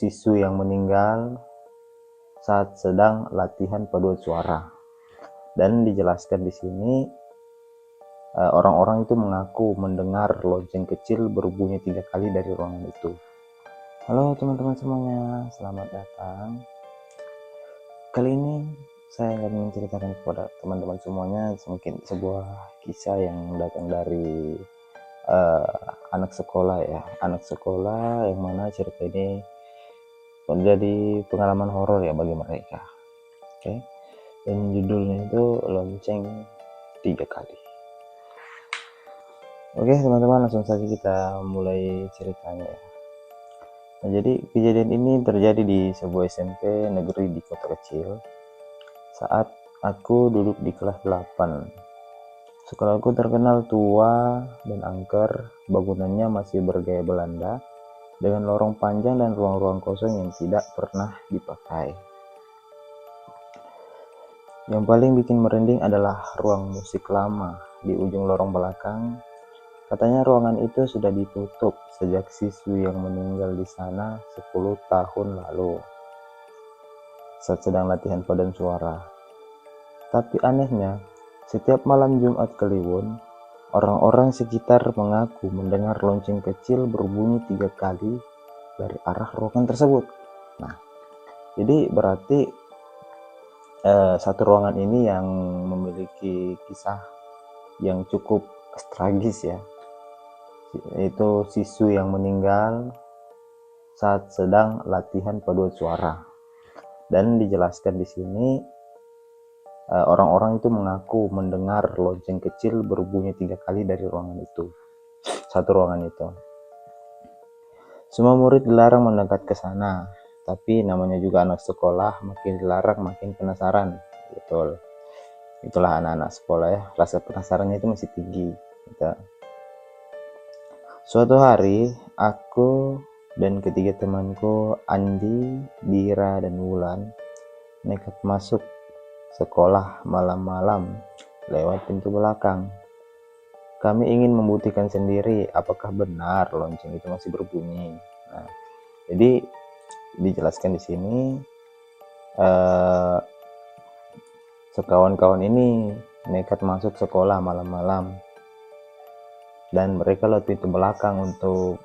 siswa yang meninggal saat sedang latihan paduan suara. Dan dijelaskan di sini orang-orang itu mengaku mendengar lonceng kecil berbunyi 3 kali dari ruangan itu. Halo teman-teman semuanya, selamat datang. Kali ini saya akan menceritakan kepada teman-teman semuanya mungkin sebuah kisah yang datang dari anak sekolah ya, anak sekolah yang mana cerita ini menjadi pengalaman horor ya bagi mereka. Oke. Dan judulnya itu lonceng 3 kali. Oke teman-teman, langsung saja kita mulai ceritanya ya. Nah, jadi kejadian ini terjadi di sebuah SMP negeri di kota kecil saat aku duduk di kelas 8. Sekolahku terkenal tua dan angker, bangunannya masih bergaya Belanda dengan lorong panjang dan ruang-ruang kosong yang tidak pernah dipakai. Yang paling bikin merinding adalah ruang musik lama di ujung lorong belakang. Katanya ruangan itu sudah ditutup sejak siswi yang meninggal di sana 10 tahun lalu saat sedang latihan paduan suara. Tapi anehnya, setiap malam Jumat Kliwon, orang-orang sekitar mengaku mendengar lonceng kecil berbunyi 3 kali dari arah ruangan tersebut. Nah, jadi berarti satu ruangan ini yang memiliki kisah yang cukup tragis ya, yaitu siswi yang meninggal saat sedang latihan paduan suara. Dan dijelaskan di sini orang-orang itu mengaku mendengar lonceng kecil berbunyi 3 kali dari ruangan itu, satu ruangan itu. Semua murid dilarang mendekat ke sana, tapi namanya juga anak sekolah, makin dilarang makin penasaran. Betul, itulah anak-anak sekolah ya, rasa penasarannya itu masih tinggi gitu. Suatu hari aku dan ketiga temanku, Andi, Dira, dan Wulan, nekat masuk sekolah malam-malam lewat pintu belakang. Kami ingin membuktikan sendiri apakah benar lonceng itu masih berbunyi. Nah, jadi dijelaskan di sini sekawan-kawan ini nekat masuk sekolah malam-malam dan mereka lewat pintu belakang untuk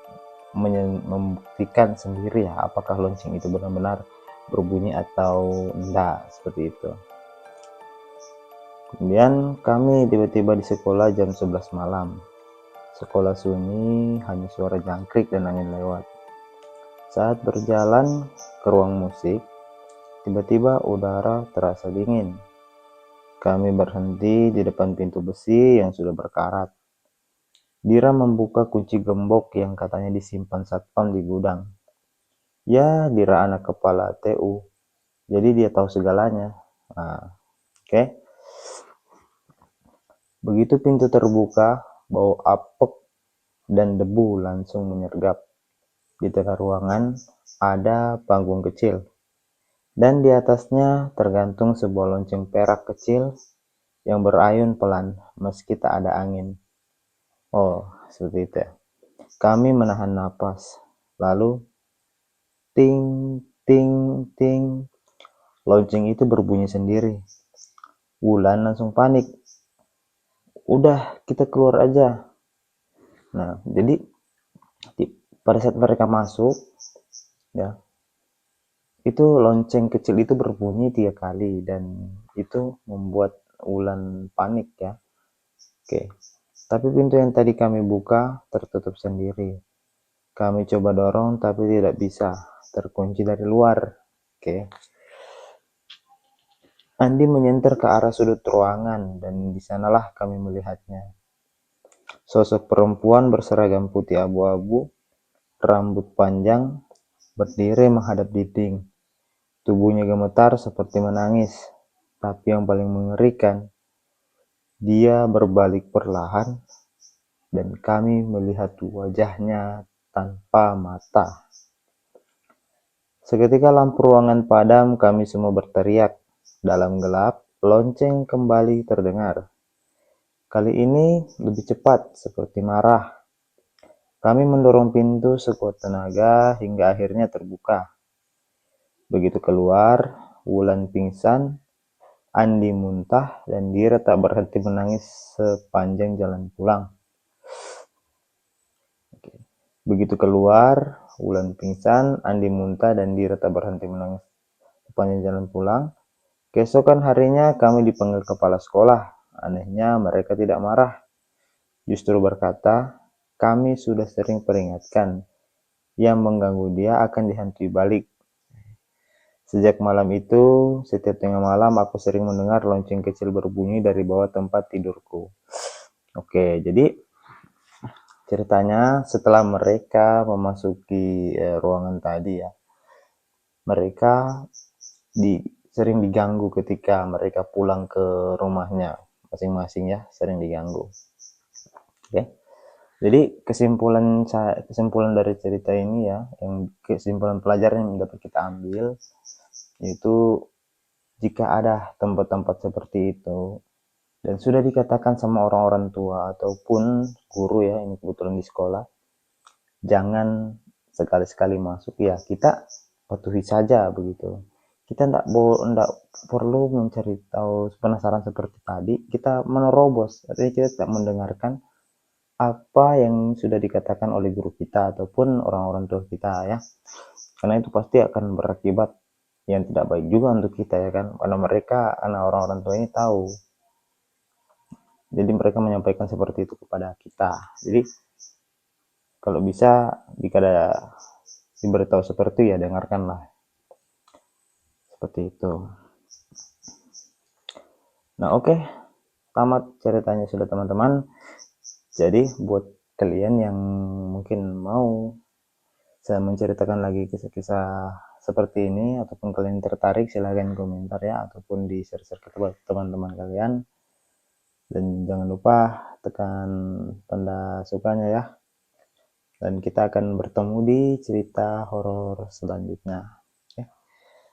membuktikan sendiri ya apakah lonceng itu benar-benar berbunyi atau enggak, seperti itu. Kemudian kami tiba-tiba di sekolah jam 11 malam. Sekolah sunyi, hanya suara jangkrik dan angin lewat. Saat berjalan ke ruang musik, tiba-tiba udara terasa dingin. Kami berhenti di depan pintu besi yang sudah berkarat. Dira membuka kunci gembok yang katanya disimpan satpam di gudang. Ya, Dira anak kepala TU, jadi dia tahu segalanya. Nah, oke. Begitu pintu terbuka, bau apek dan debu langsung menyergap. Di tengah ruangan ada panggung kecil, dan di atasnya tergantung sebuah lonceng perak kecil yang berayun pelan meski tak ada angin. Oh, seperti itu ya. Kami menahan napas, lalu ting, ting, ting, lonceng itu berbunyi sendiri. Wulan langsung panik. Udah, kita keluar aja. Nah, jadi pada saat mereka masuk, ya, itu lonceng kecil itu berbunyi 3 kali dan itu membuat Wulan panik ya. Oke. Tapi pintu yang tadi kami buka tertutup sendiri. Kami coba dorong tapi tidak bisa, terkunci dari luar. Oke. Andi menyenter ke arah sudut ruangan dan disanalah kami melihatnya. Sosok perempuan berseragam putih abu-abu, rambut panjang, berdiri menghadap dinding. Tubuhnya gemetar seperti menangis. Tapi yang paling mengerikan, dia berbalik perlahan dan kami melihat wajahnya tanpa mata. Seketika lampu ruangan padam, kami semua berteriak. Dalam gelap, lonceng kembali terdengar. Kali ini lebih cepat, seperti marah. Kami mendorong pintu sekuat tenaga hingga akhirnya terbuka. Begitu keluar, Wulan pingsan, Andi muntah, dan Dira tak berhenti menangis sepanjang jalan pulang. Begitu keluar, Wulan pingsan, Andi muntah, dan Dira tak berhenti menangis sepanjang jalan pulang. Keesokan harinya kami dipanggil kepala sekolah. Anehnya mereka tidak marah, justru berkata, kami sudah sering peringatkan, yang mengganggu dia akan dihantui balik. Sejak malam itu, setiap tengah malam aku sering mendengar lonceng kecil berbunyi dari bawah tempat tidurku. Oke, jadi ceritanya setelah mereka memasuki ruangan tadi ya, mereka sering diganggu ketika mereka pulang ke rumahnya masing-masing ya, sering diganggu. Oke. Jadi kesimpulan dari cerita ini ya, yang kesimpulan pelajaran yang dapat kita ambil yaitu jika ada tempat-tempat seperti itu dan sudah dikatakan sama orang-orang tua ataupun guru ya, ini kebetulan di sekolah, jangan sekali-sekali masuk ya, kita patuhi saja begitu. Kita tidak perlu mencari tahu penasaran seperti tadi, kita menerobos, artinya kita tidak mendengarkan apa yang sudah dikatakan oleh guru kita ataupun orang-orang tua kita ya, karena itu pasti akan berakibat yang tidak baik juga untuk kita ya kan, karena mereka, anak orang-orang tua ini tahu, jadi mereka menyampaikan seperti itu kepada kita. Jadi kalau bisa jika ada diberitahu seperti itu ya dengarkanlah, seperti itu. Nah oke, tamat ceritanya sudah teman-teman. Jadi buat kalian yang mungkin mau saya menceritakan lagi kisah-kisah seperti ini ataupun kalian tertarik, silahkan komentar ya, ataupun di share-share ke teman-teman kalian, dan jangan lupa tekan tanda sukanya ya, dan kita akan bertemu di cerita horor selanjutnya ya.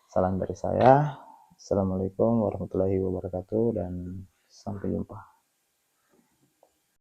Salam dari saya, assalamualaikum warahmatullahi wabarakatuh, dan sampai jumpa.